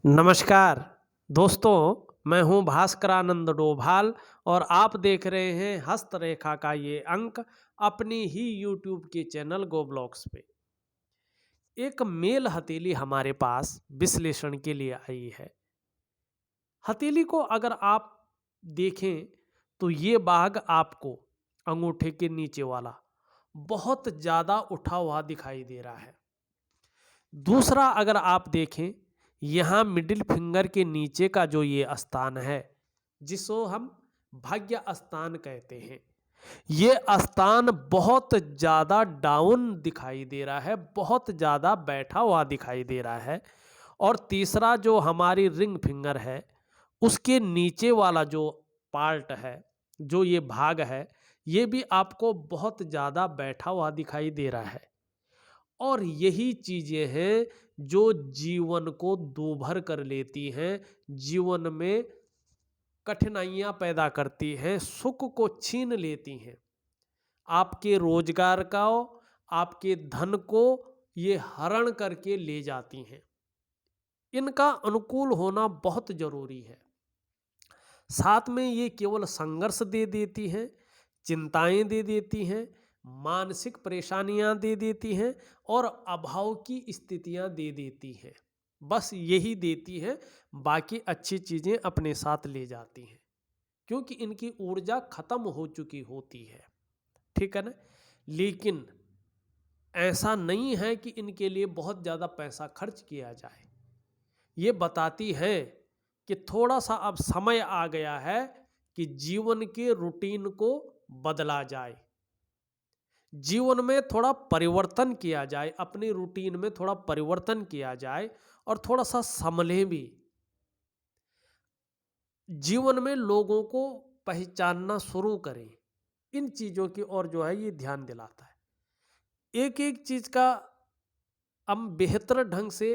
नमस्कार दोस्तों, मैं हूं भास्करानंद डोभाल और आप देख रहे हैं हस्तरेखा का ये अंक अपनी ही यूट्यूब के चैनल गो ब्लॉग्स पे। एक मेल हथेली हमारे पास विश्लेषण के लिए आई है। हथेली को अगर आप देखें तो ये भाग आपको अंगूठे के नीचे वाला बहुत ज़्यादा उठा हुआ दिखाई दे रहा है। दूसरा अगर आप देखें, यहाँ मिडिल फिंगर के नीचे का जो ये स्थान है जिसको हम भाग्य स्थान कहते हैं, ये स्थान बहुत ज़्यादा डाउन दिखाई दे रहा है, बहुत ज़्यादा बैठा हुआ दिखाई दे रहा है। और तीसरा जो हमारी रिंग फिंगर है उसके नीचे वाला जो पार्ट है, जो ये भाग है, ये भी आपको बहुत ज़्यादा बैठा हुआ दिखाई दे रहा है। और यही चीज़ें हैं जो जीवन को दूभर कर लेती हैं, जीवन में कठिनाइयाँ पैदा करती हैं, सुख को छीन लेती हैं। आपके रोजगार का, आपके धन को ये हरण करके ले जाती हैं। इनका अनुकूल होना बहुत ज़रूरी है। साथ में ये केवल संघर्ष दे देती हैं, चिंताएं दे देती हैं, मानसिक परेशानियां दे देती हैं और अभाव की स्थितियां दे देती हैं। बस यही देती है, बाकी अच्छी चीज़ें अपने साथ ले जाती हैं क्योंकि इनकी ऊर्जा खत्म हो चुकी होती है। ठीक है ना। लेकिन ऐसा नहीं है कि इनके लिए बहुत ज़्यादा पैसा खर्च किया जाए। ये बताती है कि थोड़ा सा अब समय आ गया है कि जीवन के रूटीन को बदला जाए, जीवन में थोड़ा परिवर्तन किया जाए, अपनी रूटीन में थोड़ा परिवर्तन किया जाए और थोड़ा सा संभलें भी। जीवन में लोगों को पहचानना शुरू करें। इन चीज़ों की ओर जो है ये ध्यान दिलाता है। एक एक चीज़ का हम बेहतर ढंग से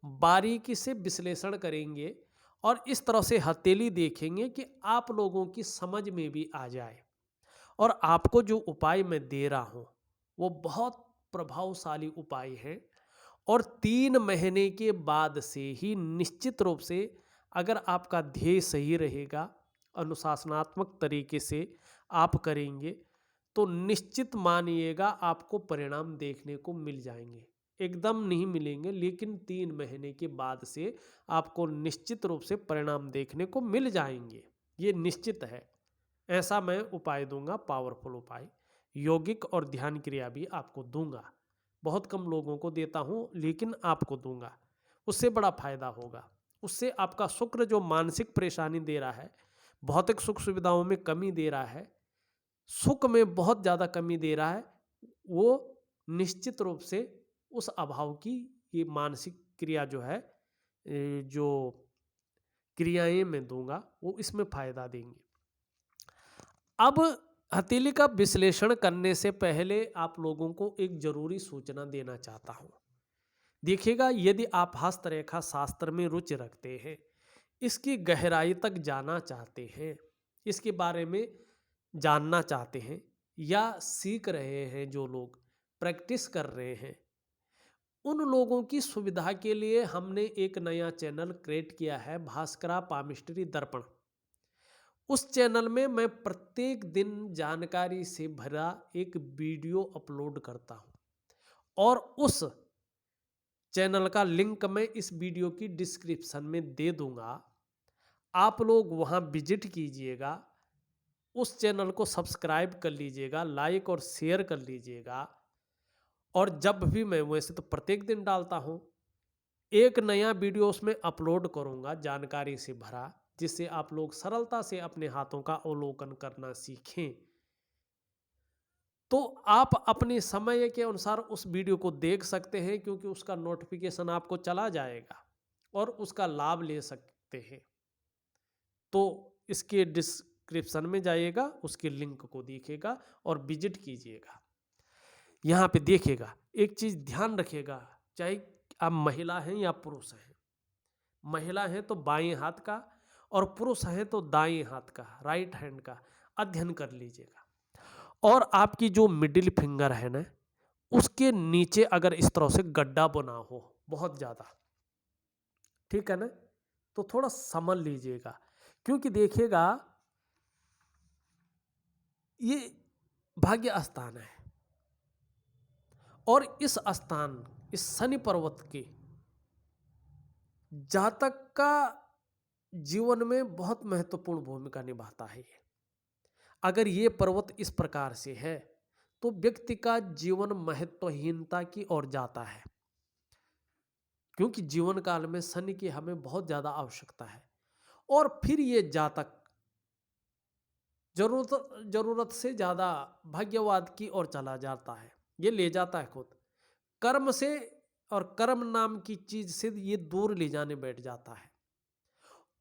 बारीकी से विश्लेषण करेंगे और इस तरह से हथेली देखेंगे कि आप लोगों की समझ में भी आ जाए। और आपको जो उपाय मैं दे रहा हूँ वो बहुत प्रभावशाली उपाय है और 3 महीने के बाद से ही निश्चित रूप से, अगर आपका ध्येय सही रहेगा, अनुशासनात्मक तरीके से आप करेंगे तो निश्चित मानिएगा आपको परिणाम देखने को मिल जाएंगे। एकदम नहीं मिलेंगे लेकिन 3 महीने के बाद से आपको निश्चित रूप से परिणाम देखने को मिल जाएंगे, ये निश्चित है। ऐसा मैं उपाय दूंगा, पावरफुल उपाय, यौगिक और ध्यान क्रिया भी आपको दूंगा। बहुत कम लोगों को देता हूं लेकिन आपको दूंगा, उससे बड़ा फायदा होगा। उससे आपका शुक्र जो मानसिक परेशानी दे रहा है, भौतिक सुख सुविधाओं में कमी दे रहा है, सुख में बहुत ज़्यादा कमी दे रहा है, वो निश्चित रूप से उस अभाव की ये मानसिक क्रिया जो है, जो क्रियाएं मैं दूंगा वो इसमें फायदा देंगे। अब हथेली का विश्लेषण करने से पहले आप लोगों को एक जरूरी सूचना देना चाहता हूं। देखिएगा, यदि आप हस्तरेखा शास्त्र में रुचि रखते हैं, इसकी गहराई तक जाना चाहते हैं, इसके बारे में जानना चाहते हैं या सीख रहे हैं, जो लोग प्रैक्टिस कर रहे हैं, उन लोगों की सुविधा के लिए हमने एक नया चैनल क्रिएट किया है, भास्करा पामिस्ट्री दर्पण। उस चैनल में मैं प्रत्येक दिन जानकारी से भरा एक वीडियो अपलोड करता हूं और उस चैनल का लिंक मैं इस वीडियो की डिस्क्रिप्शन में दे दूंगा। आप लोग वहां विजिट कीजिएगा, उस चैनल को सब्सक्राइब कर लीजिएगा, लाइक और शेयर कर लीजिएगा। और जब भी मैं, वैसे तो प्रत्येक दिन डालता हूं, एक नया वीडियो उसमें अपलोड करूंगा जानकारी से भरा, जिससे आप लोग सरलता से अपने हाथों का अवलोकन करना सीखें। तो आप अपने समय के अनुसार उस वीडियो को देख सकते हैं क्योंकि उसका नोटिफिकेशन आपको चला जाएगा और उसका लाभ ले सकते हैं। तो इसके डिस्क्रिप्शन में जाइएगा, उसके लिंक को देखिएगा और विजिट कीजिएगा। यहाँ पे देखिएगा, एक चीज़ ध्यान रखिएगा, चाहे आप महिला हैं या पुरुष हैं। महिला हैं तो बाएं हाथ का और पुरुष हैं तो दाएं हाथ का, राइट हैंड का अध्ययन कर लीजिएगा। और आपकी जो मिडिल फिंगर है ना, उसके नीचे अगर इस तरह से गड्ढा बना हो बहुत ज़्यादा, ठीक है ना, तो थोड़ा समझ लीजिएगा, क्योंकि देखिएगा ये भाग्य स्थान है और इस स्थान, इस शनि पर्वत के जातक का जीवन में बहुत महत्वपूर्ण भूमिका निभाता है ये। अगर ये पर्वत इस प्रकार से है तो व्यक्ति का जीवन महत्वहीनता की ओर जाता है, क्योंकि जीवन काल में शनि की हमें बहुत ज्यादा आवश्यकता है। और फिर ये जातक जरूरत से ज्यादा भाग्यवाद की ओर चला जाता है, ये ले जाता है खुद कर्म से, और कर्म नाम की चीज से ये दूर ले जाने बैठ जाता है।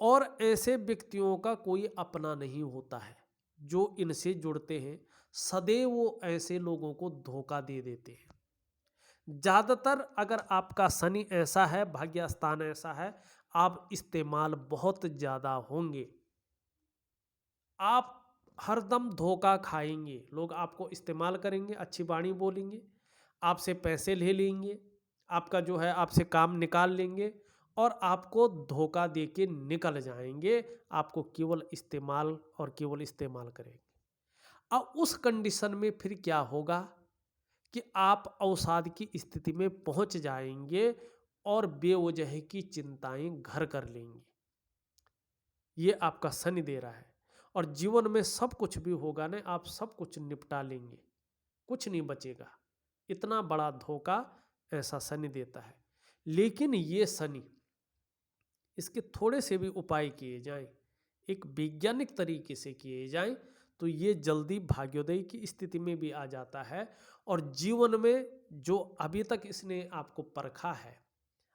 और ऐसे व्यक्तियों का कोई अपना नहीं होता है, जो इनसे जुड़ते हैं सदैव वो ऐसे लोगों को धोखा दे देते हैं। ज्यादातर अगर आपका शनि ऐसा है, भाग्य स्थान ऐसा है, आप इस्तेमाल बहुत ज्यादा होंगे, आप हरदम धोखा खाएंगे। लोग आपको इस्तेमाल करेंगे, अच्छी वाणी बोलेंगे, आपसे पैसे ले लेंगे, आपका जो है आपसे काम निकाल लेंगे और आपको धोखा दे के निकल जाएंगे। आपको केवल इस्तेमाल और केवल इस्तेमाल करेंगे। अब उस कंडीशन में फिर क्या होगा कि आप अवसाद की स्थिति में पहुंच जाएंगे और बेवजह की चिंताएं घर कर लेंगे। ये आपका शनि दे रहा है। और जीवन में सब कुछ भी होगा ना, आप सब कुछ निपटा लेंगे, कुछ नहीं बचेगा। इतना बड़ा धोखा ऐसा शनि देता है। लेकिन ये शनि, इसके थोड़े से भी उपाय किए जाएं, एक वैज्ञानिक तरीके से किए जाएं, तो ये जल्दी भाग्योदय की स्थिति में भी आ जाता है। और जीवन में जो अभी तक इसने आपको परखा है,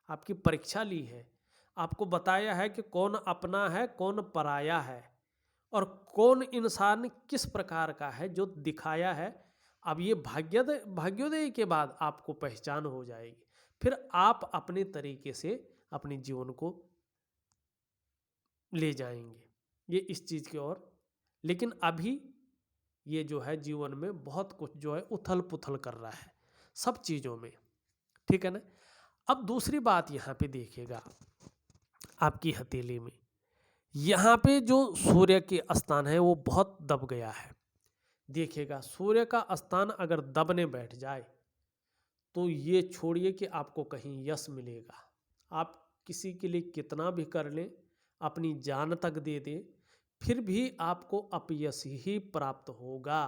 आपकी परीक्षा ली है, आपको बताया है कि कौन अपना है कौन पराया है और कौन इंसान किस प्रकार का है, जो दिखाया है, अब ये भाग्योदय के बाद आपको पहचान हो जाएगी। फिर आप अपने तरीके से अपने जीवन को ले जाएंगे ये इस चीज़ की ओर। लेकिन अभी ये जो है जीवन में बहुत कुछ जो है उथल पुथल कर रहा है सब चीज़ों में, ठीक है ना। अब दूसरी बात यहाँ पे देखिएगा, आपकी हथेली में यहाँ पे जो सूर्य के स्थान है वो बहुत दब गया है। देखिएगा सूर्य का स्थान अगर दबने बैठ जाए तो ये छोड़िए कि आपको कहीं यश मिलेगा। आप किसी के लिए कितना भी कर लें, अपनी जान तक दे दें, फिर भी आपको अपयश ही प्राप्त होगा,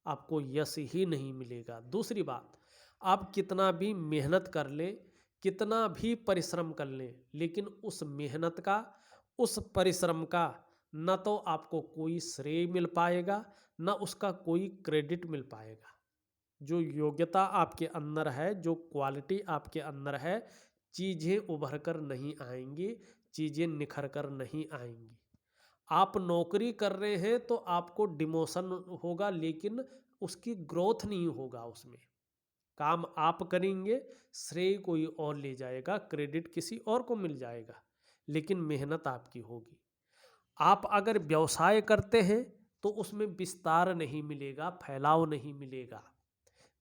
आपको यश ही नहीं मिलेगा। दूसरी बात, आप कितना भी मेहनत कर लें, कितना भी परिश्रम कर लें, लेकिन उस मेहनत का, उस परिश्रम का न तो आपको कोई श्रेय मिल पाएगा, न उसका कोई क्रेडिट मिल पाएगा। जो योग्यता आपके अंदर है, जो क्वालिटी आपके अंदर है, चीज़ें उभर कर नहीं आएंगी, चीज़ें निखर कर नहीं आएंगी। आप नौकरी कर रहे हैं तो आपको डिमोशन होगा, लेकिन उसकी ग्रोथ नहीं होगा। उसमें काम आप करेंगे, श्रेय कोई और ले जाएगा, क्रेडिट किसी और को मिल जाएगा, लेकिन मेहनत आपकी होगी। आप अगर व्यवसाय करते हैं तो उसमें विस्तार नहीं मिलेगा, फैलाव नहीं मिलेगा,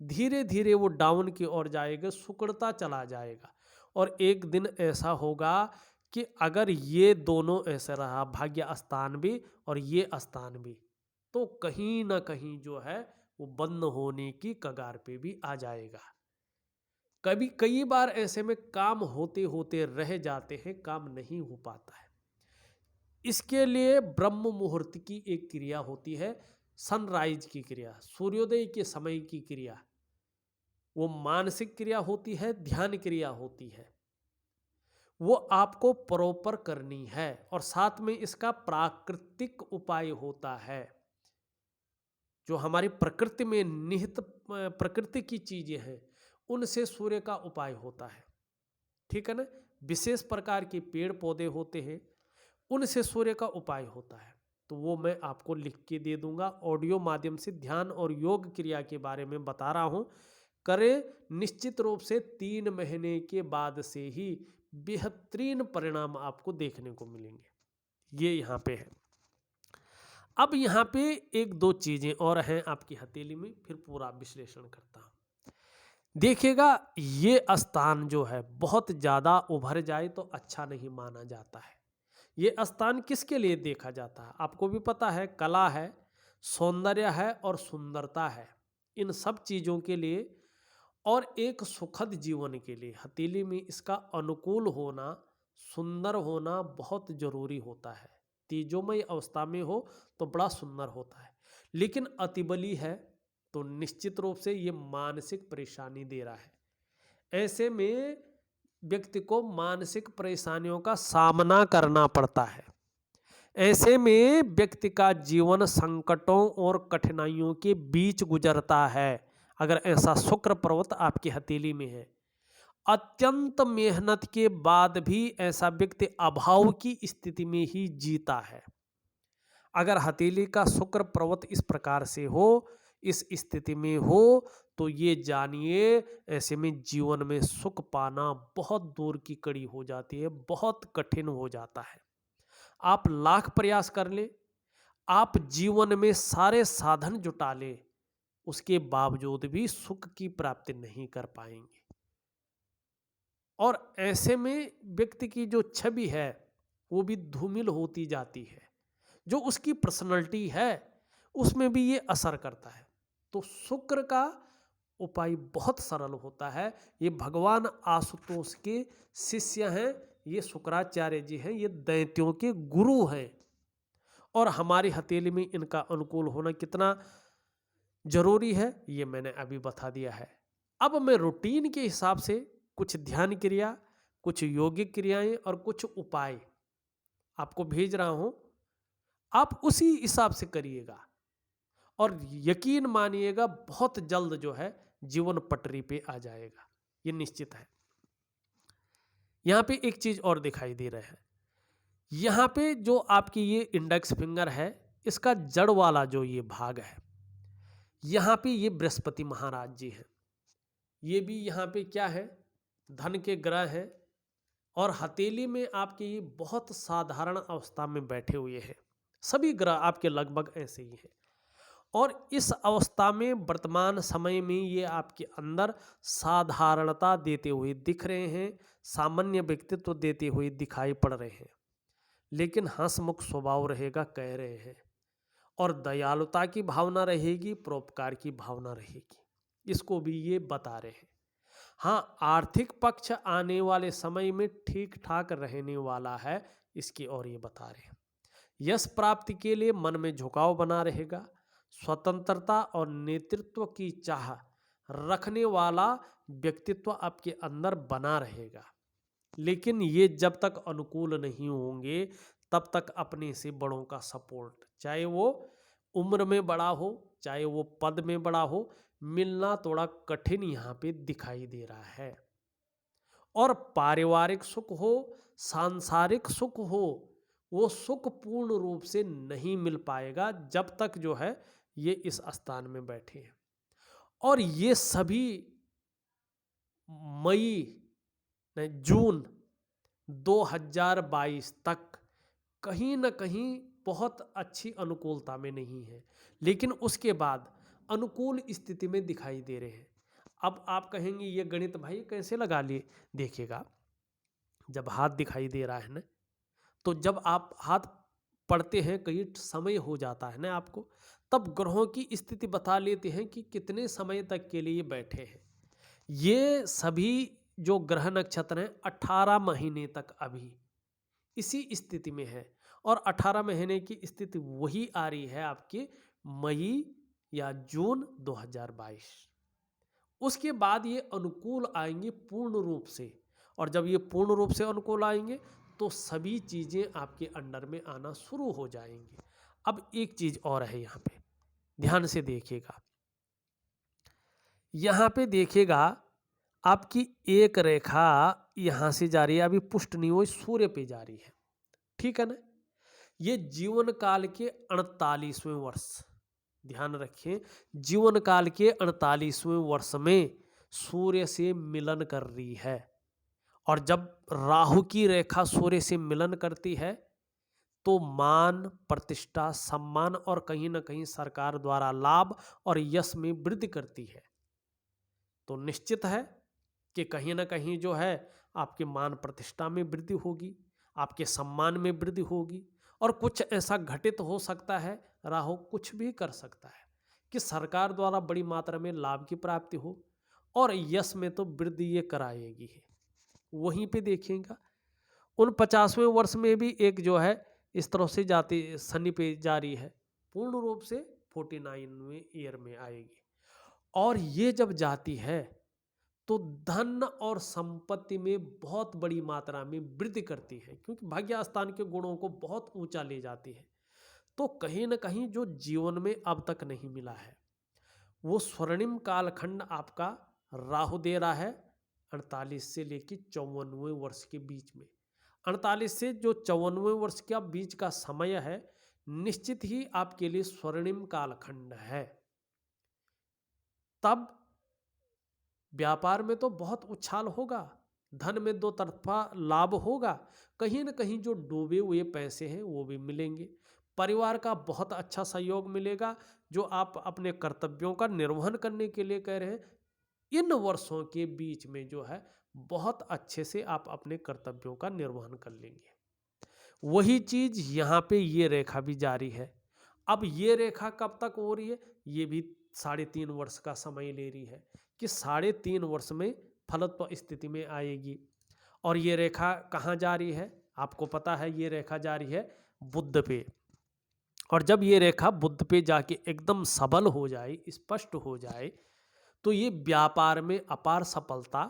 धीरे धीरे वो डाउन की ओर जाएगा, सिकुड़ता चला जाएगा। और एक दिन ऐसा होगा कि अगर ये दोनों ऐसा रहा, भाग्य स्थान भी और ये स्थान भी, तो कहीं ना कहीं जो है वो बंद होने की कगार पे भी आ जाएगा। कई बार ऐसे में काम होते होते रह जाते हैं, काम नहीं हो पाता है। इसके लिए ब्रह्म मुहूर्त की एक क्रिया होती है, सनराइज की क्रिया, सूर्योदय के समय की क्रिया। वो मानसिक क्रिया होती है, ध्यान क्रिया होती है, वो आपको प्रॉपर करनी है। और साथ में इसका प्राकृतिक उपाय होता है, जो हमारी प्रकृति में निहित प्रकृति की चीजें हैं उनसे सूर्य का उपाय होता है, ठीक है ना। विशेष प्रकार के पेड़ पौधे होते हैं, उनसे सूर्य का उपाय होता है। तो वो मैं आपको लिख के दे दूंगा ऑडियो माध्यम से। ध्यान और योग क्रिया के बारे में बता रहा हूं, करें निश्चित रूप से 3 महीने के बाद से ही बेहतरीन परिणाम आपको देखने को मिलेंगे। ये यहाँ पे है। अब यहाँ पे एक दो चीजें और हैं आपकी हथेली में, फिर पूरा विश्लेषण करता हूँ। देखिएगा ये स्थान जो है बहुत ज्यादा उभर जाए तो अच्छा नहीं माना जाता है। ये स्थान किसके लिए देखा जाता है? आपको भी पता है, कला है, सौंदर्य है और सुंदरता है। इन सब चीज़ों के लिए और एक सुखद जीवन के लिए हथेली में इसका अनुकूल होना, सुंदर होना बहुत ज़रूरी होता है। तेजोमय अवस्था में हो तो बड़ा सुंदर होता है, लेकिन अतिबली है तो निश्चित रूप से ये मानसिक परेशानी दे रहा है। ऐसे में व्यक्ति को मानसिक परेशानियों का सामना करना पड़ता है। ऐसे में व्यक्ति का जीवन संकटों और कठिनाइयों के बीच गुजरता है। अगर ऐसा शुक्र पर्वत आपकी हथेली में है, अत्यंत मेहनत के बाद भी ऐसा व्यक्ति अभाव की स्थिति में ही जीता है। अगर हथेली का शुक्र पर्वत इस प्रकार से हो, इस स्थिति में हो, तो ये जानिए ऐसे में जीवन में सुख पाना बहुत दूर की कड़ी हो जाती है, बहुत कठिन हो जाता है। आप लाख प्रयास कर ले, आप जीवन में सारे साधन जुटा ले, उसके बावजूद भी सुख की प्राप्ति नहीं कर पाएंगे। और ऐसे में व्यक्ति की जो छवि है वो भी धूमिल होती जाती है। जो उसकी पर्सनैलिटी है उसमें भी ये असर करता है। तो शुक्र का उपाय बहुत सरल होता है। ये भगवान आशुतोष के शिष्य हैं, ये शुक्राचार्य जी हैं, ये दैत्यों के गुरु हैं। और हमारी हथेली में इनका अनुकूल होना कितना जरूरी है ये मैंने अभी बता दिया है। अब मैं रूटीन के हिसाब से कुछ ध्यान क्रिया, कुछ योगिक क्रियाएं और कुछ उपाय आपको भेज रहा हूं। आप उसी हिसाब से करिएगा और यकीन मानिएगा बहुत जल्द जो है जीवन पटरी पे आ जाएगा, ये निश्चित है। यहां पे एक चीज और दिखाई दे रहा है। यहां पे जो आपकी ये इंडेक्स फिंगर है, इसका जड़ वाला जो ये भाग है, यहां पे ये बृहस्पति महाराज जी हैं। ये भी यहां पे क्या है, धन के ग्रह हैं। और हथेली में आपके ये बहुत साधारण अवस्था में बैठे हुए हैं। सभी ग्रह आपके लगभग ऐसे ही हैं। और इस अवस्था में वर्तमान समय में ये आपके अंदर साधारणता देते हुए दिख रहे हैं, सामान्य व्यक्तित्व देते हुए दिखाई पड़ रहे हैं, लेकिन हंसमुख स्वभाव रहेगा, कह रहे हैं। और दयालुता की भावना रहेगी, परोपकार की भावना रहेगी, इसको भी ये बता रहे हैं। हाँ, आर्थिक पक्ष आने वाले समय में ठीक ठाक रहने वाला है, इसकी ओर ये बता रहे हैं। यश प्राप्ति के लिए मन में झुकाव बना रहेगा। स्वतंत्रता और नेतृत्व की चाह रखने वाला व्यक्तित्व आपके अंदर बना रहेगा। लेकिन ये जब तक अनुकूल नहीं होंगे तब तक अपने से बड़ों का सपोर्ट, चाहे वो उम्र में बड़ा हो, चाहे वो पद में बड़ा हो, मिलना थोड़ा कठिन यहाँ पे दिखाई दे रहा है। और पारिवारिक सुख हो, सांसारिक सुख हो, वो सुख पूर्ण रूप से नहीं मिल पाएगा जब तक जो है ये इस स्थान में बैठे हैं। और ये सभी मई जून 2022 तक कहीं ना कहीं बहुत अच्छी अनुकूलता में नहीं है, लेकिन उसके बाद अनुकूल स्थिति में दिखाई दे रहे हैं। अब आप कहेंगे ये गणित भाई कैसे लगा लिए? देखिएगा, जब हाथ दिखाई दे रहा है ना, तो जब आप हाथ पढ़ते हैं, कई समय हो जाता है ना आपको, तब ग्रहों की स्थिति बता लेते हैं कि कितने समय तक के लिए बैठे हैं। ये सभी जो ग्रह नक्षत्र हैं 18 महीने तक अभी इसी स्थिति में है। और 18 महीने की स्थिति वही आ रही है आपके मई या जून 2022। उसके बाद ये अनुकूल आएंगे पूर्ण रूप से। और जब ये पूर्ण रूप से अनुकूल आएंगे तो सभी चीज़ें आपके अंडर में आना शुरू हो जाएंगी। अब एक चीज़ और है, यहाँ पे ध्यान से देखिएगा। यहाँ पे देखिएगा, आपकी एक रेखा यहाँ से जा रही है, अभी पुष्ट नहीं हुई, सूर्य पे जा रही है, ठीक है ना। ये जीवन काल के 48वें वर्ष, ध्यान रखें, जीवन काल के 48वें वर्ष में सूर्य से मिलन कर रही है। और जब राहु की रेखा सूर्य से मिलन करती है तो मान, प्रतिष्ठा, सम्मान और कहीं ना कहीं सरकार द्वारा लाभ और यश में वृद्धि करती है। तो निश्चित है कि कहीं ना कहीं जो है आपके मान प्रतिष्ठा में वृद्धि होगी, आपके सम्मान में वृद्धि होगी। और कुछ ऐसा घटित हो सकता है, राहु कुछ भी कर सकता है कि सरकार द्वारा बड़ी मात्रा में लाभ की प्राप्ति हो, और यश में तो वृद्धि ये कराएगी है। वहीं पे देखिएगा 49वें वर्ष में भी एक जो है इस तरह से जाती शनि पे जारी है, पूर्ण रूप से 49वें ईयर में आएगी। और ये जब जाती है तो धन और संपत्ति में बहुत बड़ी मात्रा में वृद्धि करती है, क्योंकि भाग्य स्थान के गुणों को बहुत ऊंचा ले जाती है। तो कहीं ना कहीं जो जीवन में अब तक नहीं मिला है, वो स्वर्णिम कालखंड आपका राहु दे रहा है 48 से लेकर 54वें वर्ष के बीच में। 48 से जो 54वें वर्ष का बीच का समय है, निश्चित ही आपके लिए स्वर्णिम कालखंड है। तब व्यापार में तो बहुत उछाल होगा, धन में दो तरफा लाभ होगा, कहीं न कहीं जो डूबे हुए पैसे हैं वो भी मिलेंगे। परिवार का बहुत अच्छा सहयोग मिलेगा, जो आप अपने कर्तव्यों का निर्वहन करने के लिए कह रहे हैं, इन वर्षों के बीच में जो है बहुत अच्छे से आप अपने कर्तव्यों का निर्वहन कर लेंगे। वही चीज यहाँ पे ये रेखा भी जारी है। अब ये रेखा कब तक हो रही है, ये भी 3.5 वर्ष का समय ले रही है कि 3.5 वर्ष में फलत्व स्थिति में आएगी। और ये रेखा कहाँ जा रही है, आपको पता है, ये रेखा जा रही है बुध पे। और जब ये रेखा बुध पे जाके एकदम सबल हो जाए, स्पष्ट हो जाए, तो ये व्यापार में अपार सफलता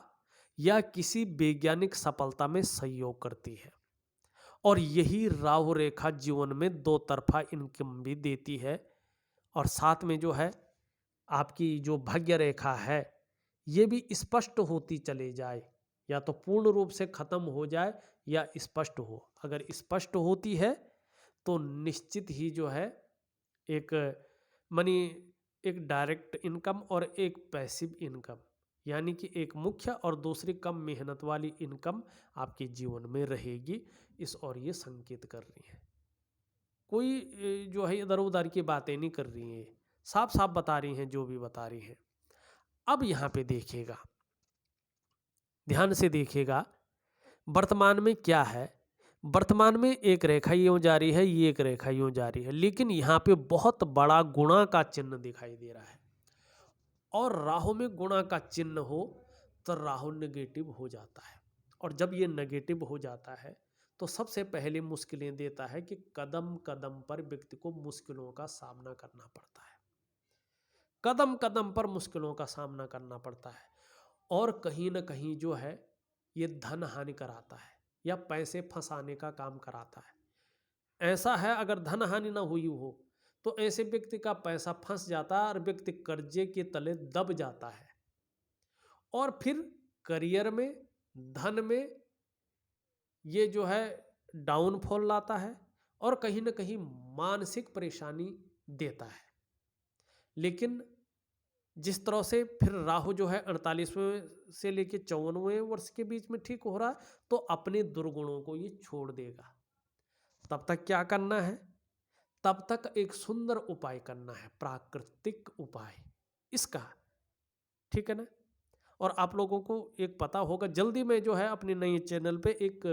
या किसी वैज्ञानिक सफलता में सहयोग करती है। और यही राहु रेखा जीवन में दो तरफा इनकम भी देती है। और साथ में जो है आपकी जो भाग्य रेखा है, ये भी स्पष्ट होती चले जाए, या तो पूर्ण रूप से खत्म हो जाए या स्पष्ट हो। अगर स्पष्ट होती है तो निश्चित ही जो है एक मनी, एक डायरेक्ट इनकम और एक पैसिव इनकम, यानी कि एक मुख्य और दूसरी कम मेहनत वाली इनकम आपके जीवन में रहेगी। इस और ये संकेत कर रही है, कोई जो है इधर उधर की बातें नहीं कर रही है, साफ साफ बता रही हैं जो भी बता रही हैं। अब यहाँ पे देखिएगा, ध्यान से देखिएगा, वर्तमान में क्या है। वर्तमान में एक रेखा यूं जा रही है, ये एक रेखा यूं जा रही है, लेकिन यहाँ पे बहुत बड़ा गुणा का चिन्ह दिखाई दे रहा है। और राहु में गुणा का चिन्ह हो तो राहु नेगेटिव हो जाता है। और जब ये नेगेटिव हो जाता है तो सबसे पहले मुश्किलें देता है कि कदम कदम पर व्यक्ति को मुश्किलों का सामना करना पड़ता है, कदम कदम पर मुश्किलों का सामना करना पड़ता है। और कहीं ना कहीं जो है ये धन हानि कराता है या पैसे फंसाने का काम कराता है। ऐसा है, अगर धन हानि ना हुई हो तो ऐसे व्यक्ति का पैसा फंस जाता है और व्यक्ति कर्जे के तले दब जाता है, और फिर करियर में, धन में ये जो है डाउनफॉल लाता है और कहीं ना कहीं मानसिक परेशानी देता है। लेकिन जिस तरह से फिर राहु जो है 48वें से लेकर 54वें वर्ष के बीच में ठीक हो रहा है, तो अपने दुर्गुणों को ये छोड़ देगा। तब तक क्या करना है, तब तक एक सुंदर उपाय करना है, प्राकृतिक उपाय इसका, ठीक है ना। और आप लोगों को एक पता होगा, जल्दी में जो है अपने नए चैनल पे एक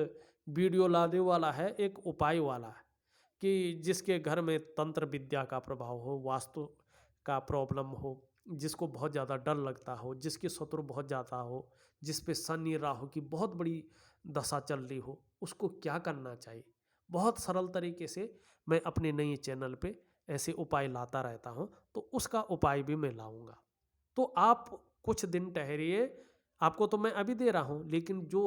वीडियो लाने वाला है, एक उपाय वाला, कि जिसके घर में तंत्र विद्या का प्रभाव हो, वास्तु का प्रॉब्लम हो, जिसको बहुत ज़्यादा डर लगता हो, जिसकी शत्रु बहुत ज़्यादा हो, जिस पे शनि राहु की बहुत बड़ी दशा चल रही हो, उसको क्या करना चाहिए। बहुत सरल तरीके से मैं अपने नए चैनल पे ऐसे उपाय लाता रहता हूँ, तो उसका उपाय भी मैं लाऊंगा। तो आप कुछ दिन ठहरिए, आपको तो मैं अभी दे रहा हूँ, लेकिन जो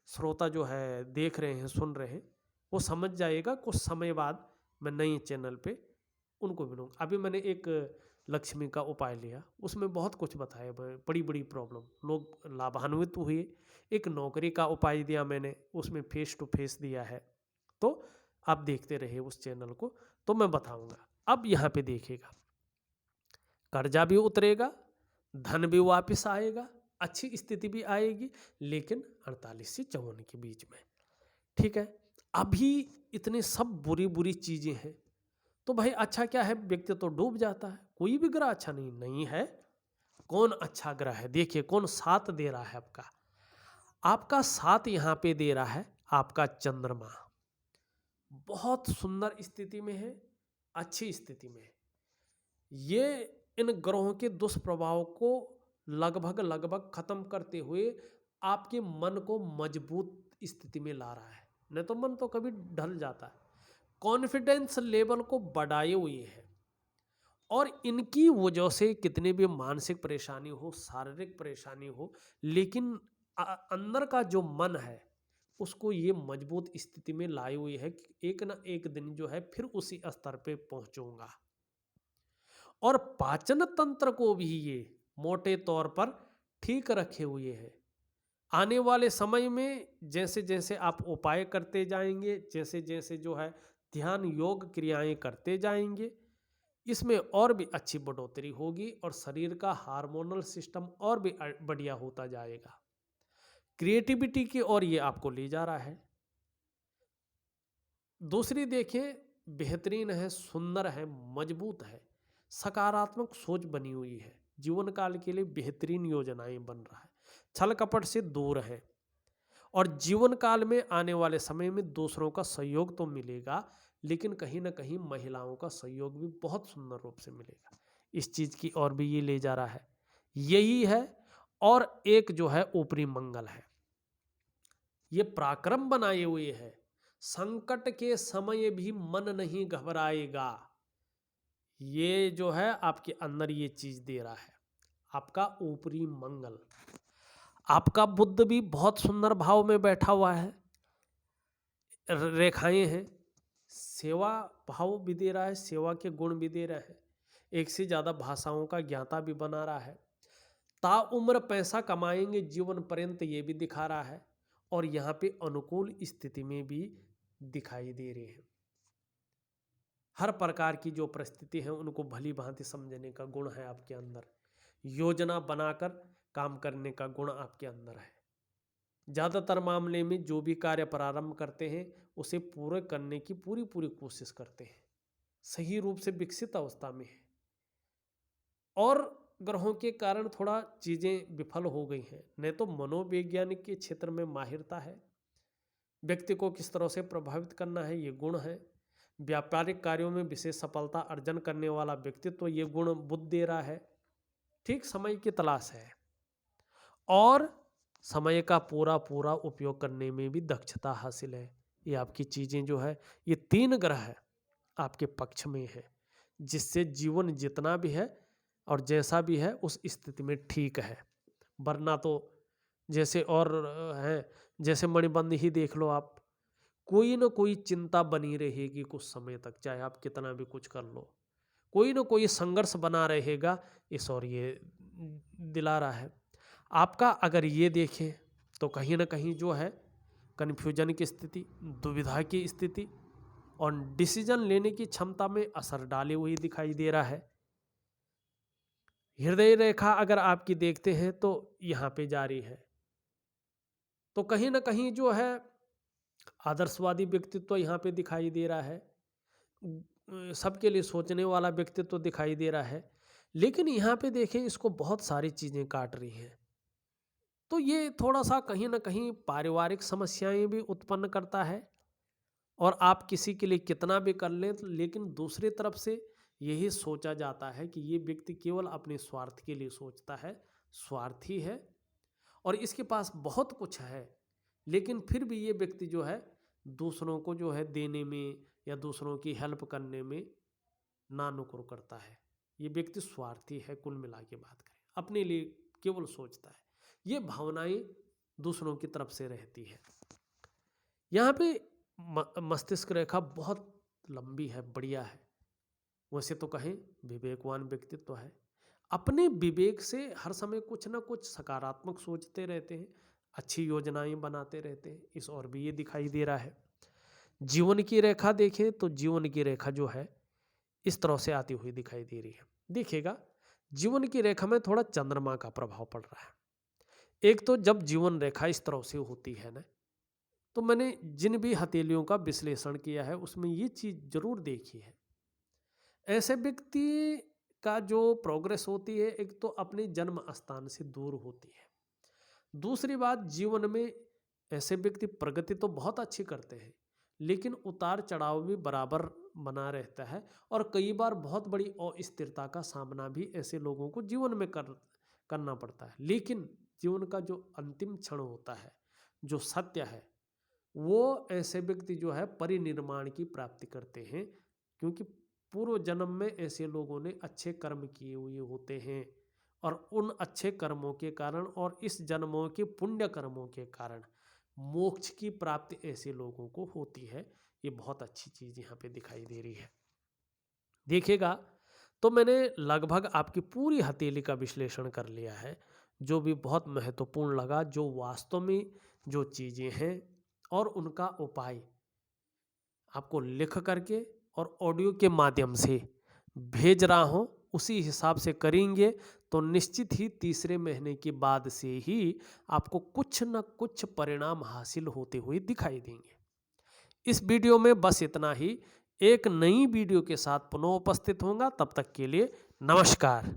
श्रोता जो है देख रहे हैं, सुन रहे हैं, वो समझ जाएगा कुछ समय बाद मैं नए चैनल पे उनको मिलूँगा। अभी मैंने एक लक्ष्मी का उपाय लिया, उसमें बहुत कुछ बताया, बड़ी बड़ी प्रॉब्लम, लोग लाभान्वित हुए। एक नौकरी का उपाय दिया मैंने, उसमें फेस टू फेस दिया है। तो आप देखते रहे उस चैनल को, तो मैं बताऊंगा। अब यहाँ पे देखिएगा, कर्जा भी उतरेगा, धन भी वापस आएगा, अच्छी स्थिति भी आएगी, लेकिन 48 से 54 के बीच में, ठीक है। अभी इतने सब बुरी बुरी चीजें हैं, तो भाई अच्छा क्या है, व्यक्ति तो डूब जाता है। कोई भी ग्रह अच्छा नहीं है। कौन अच्छा ग्रह है, देखिए कौन साथ दे रहा है आपका। आपका साथ यहाँ पे दे रहा है आपका चंद्रमा। बहुत सुंदर स्थिति में है, अच्छी स्थिति में है। ये इन ग्रहों के दुष्प्रभाव को लगभग लगभग खत्म करते हुए आपके मन को मजबूत स्थिति में ला रहा है। नहीं तो मन तो कभी ढल जाता है। कॉन्फिडेंस लेवल को बढ़ाए हुए है और इनकी वजह से कितनी भी मानसिक परेशानी हो, शारीरिक परेशानी हो, लेकिन अंदर का जो मन है उसको ये मजबूत स्थिति में लाए हुई है कि एक ना एक दिन जो है फिर उसी स्तर पे पहुंचूंगा। और पाचन तंत्र को भी ये मोटे तौर पर ठीक रखे हुए है। आने वाले समय में जैसे जैसे आप उपाय करते जाएंगे, जैसे जैसे जो है ध्यान योग क्रियाएं करते जाएंगे, इसमें और भी अच्छी बढ़ोतरी होगी और शरीर का हार्मोनल सिस्टम और भी बढ़िया होता जाएगा। क्रिएटिविटी की ओर ये आपको ले जा रहा है। दूसरी देखें, बेहतरीन है, सुंदर है, मजबूत है, सकारात्मक सोच बनी हुई है, जीवन काल के लिए बेहतरीन योजनाएं बन रहा है, छल कपट से दूर है और जीवन काल में आने वाले समय में दूसरों का सहयोग तो मिलेगा, लेकिन कहीं ना कहीं महिलाओं का सहयोग भी बहुत सुंदर रूप से मिलेगा। इस चीज की ओर भी ये ले जा रहा है। यही है। और एक जो है ऊपरी मंगल है, ये पराक्रम बनाए हुए है। संकट के समय भी मन नहीं घबराएगा। ये जो है आपके अंदर ये चीज दे रहा है आपका ऊपरी मंगल। आपका बुध भी बहुत सुंदर भाव में बैठा हुआ है, रेखाएं हैं, सेवा भाव भी दे रहा है, सेवा के गुण भी दे रहा है, एक से ज्यादा भाषाओं का ज्ञाता भी बना रहा है, ताउम्र पैसा कमाएंगे जीवन पर्यंत ये भी दिखा रहा है और यहाँ पे अनुकूल स्थिति में भी दिखाई दे रहे हैं। हर प्रकार की जो परिस्थिति है उनको भली भांति समझने का गुण है आपके अंदर, योजना बनाकर काम करने का गुण आपके अंदर है। ज़्यादातर मामले में जो भी कार्य प्रारंभ करते हैं उसे पूरे करने की पूरी पूरी कोशिश करते हैं, सही रूप से विकसित अवस्था में है। और ग्रहों के कारण थोड़ा चीज़ें विफल हो गई हैं, नहीं तो मनोवैज्ञानिक के क्षेत्र में माहिरता है, व्यक्ति को किस तरह से प्रभावित करना है ये गुण है, व्यापारिक कार्यों में विशेष सफलता अर्जन करने वाला व्यक्तित्व ये गुण बुद्ध दे रहा है। ठीक समय की तलाश है और समय का पूरा पूरा उपयोग करने में भी दक्षता हासिल है। ये आपकी चीज़ें जो है, ये 3 ग्रह है आपके पक्ष में है, जिससे जीवन जितना भी है और जैसा भी है उस स्थिति में ठीक है। वरना तो जैसे और हैं, जैसे मणिबंध ही देख लो आप, कोई ना कोई चिंता बनी रहेगी कुछ समय तक, चाहे आप कितना भी कुछ कर लो, कोई ना कोई संघर्ष बना रहेगा। इस और ये दिला रहा है आपका। अगर ये देखें तो कहीं ना कहीं जो है कन्फ्यूजन की स्थिति, दुविधा की स्थिति और डिसीजन लेने की क्षमता में असर डाले हुए दिखाई दे रहा है। हृदय रेखा अगर आपकी देखते हैं तो यहाँ पे जारी है, तो कहीं ना कहीं जो है आदर्शवादी व्यक्तित्व यहाँ पे दिखाई दे रहा है, सबके लिए सोचने वाला व्यक्तित्व दिखाई दे रहा है। लेकिन यहाँ पे देखें इसको बहुत सारी चीज़ें काट रही हैं, तो ये थोड़ा सा कहीं ना कहीं पारिवारिक समस्याएं भी उत्पन्न करता है। और आप किसी के लिए कितना भी कर लें लेकिन दूसरी तरफ से यही सोचा जाता है कि ये व्यक्ति केवल अपने स्वार्थ के लिए सोचता है, स्वार्थी है और इसके पास बहुत कुछ है, लेकिन फिर भी ये व्यक्ति जो है दूसरों को जो है देने में या दूसरों की हेल्प करने में ना नुकुर करता है। ये व्यक्ति स्वार्थी है, कुल मिला के बात करें, अपने लिए केवल सोचता है। ये भावनाएं दूसरों की तरफ से रहती है। यहाँ पे मस्तिष्क रेखा बहुत लंबी है, बढ़िया है। वैसे तो कहें विवेकवान व्यक्तित्व है, अपने विवेक से हर समय कुछ ना कुछ सकारात्मक सोचते रहते हैं, अच्छी योजनाएं बनाते रहते हैं। इस और भी ये दिखाई दे रहा है। जीवन की रेखा देखें तो जीवन की रेखा जो है इस तरह से आती हुई दिखाई दे रही है। देखिएगा जीवन की रेखा में थोड़ा चंद्रमा का प्रभाव पड़ रहा है। एक तो जब जीवन रेखा इस तरह से होती है ना, तो मैंने जिन भी हथेलियों का विश्लेषण किया है उसमें ये चीज़ जरूर देखी है, ऐसे व्यक्ति का जो प्रोग्रेस होती है एक तो अपने जन्म स्थान से दूर होती है। दूसरी बात, जीवन में ऐसे व्यक्ति प्रगति तो बहुत अच्छी करते हैं लेकिन उतार चढ़ाव भी बराबर बना रहता है और कई बार बहुत बड़ी अस्थिरता का सामना भी ऐसे लोगों को जीवन में करना पड़ता है। लेकिन जीवन का जो अंतिम क्षण होता है, जो सत्य है, वो ऐसे व्यक्ति जो है परिनिर्माण की प्राप्ति करते हैं, क्योंकि पूर्व जन्म में ऐसे लोगों ने अच्छे कर्म किए हुए होते हैं और उन अच्छे कर्मों के कारण और इस जन्मों के पुण्य कर्मों के कारण मोक्ष की प्राप्ति ऐसे लोगों को होती है। ये बहुत अच्छी चीज़ यहाँ पे दिखाई दे रही है। देखिएगा, तो मैंने लगभग आपकी पूरी हथेली का विश्लेषण कर लिया है, जो भी बहुत महत्वपूर्ण लगा, जो वास्तव में जो चीज़ें हैं और उनका उपाय आपको लिख करके और ऑडियो के माध्यम से भेज रहा हूँ, उसी हिसाब से करेंगे तो निश्चित ही तीसरे महीने के बाद से ही आपको कुछ न कुछ परिणाम हासिल होते हुए दिखाई देंगे। इस वीडियो में बस इतना ही। एक नई वीडियो के साथ पुनः उपस्थित होऊंगा, तब तक के लिए नमस्कार।